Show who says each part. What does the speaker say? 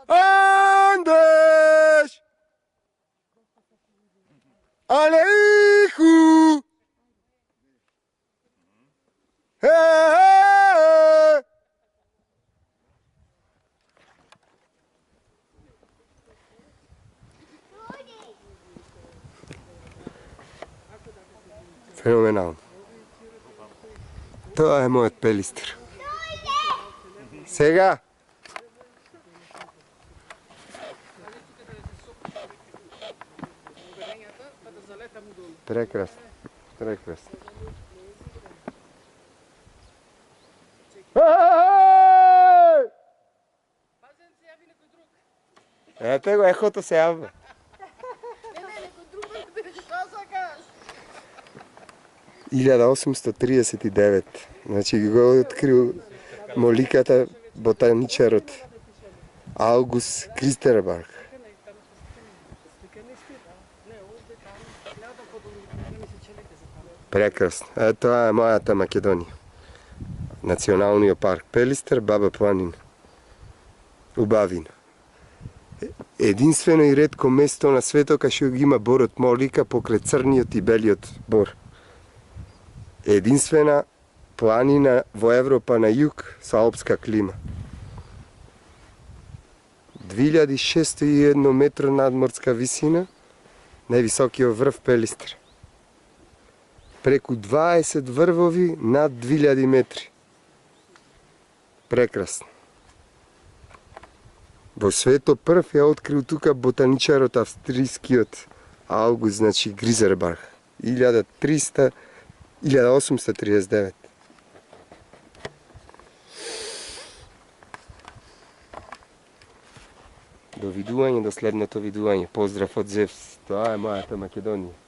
Speaker 1: Андеш! Алейху! Хе-хе! Феноменално. Това е моят Пелистър. Сега! Прекрасно. Прекрасно. Ето го, ехото се явва. 1839. Значи го е открил моликата ботаничарът Аугуст Кристербах. Прекрасно. Това е моята Македония. Националния парк Пелистър, Баба Планина. Убавина. Единствено и ретко место на свето кај што ги има борот молика покрај црниот и белиот бор. Единствена планина во Европа на југ со алпска клима. 2601 метра надморска висина, највисокиот врв Пелистър. Преку 20 врвови над 2000 метри. Прекрасно. Во свето прв ја открил тука ботаничарот австрискиот Аугуст, значи Гризербах, 1839. До видување, до следното видување. Поздрав од Зевс. Тоа е мојата Македонија.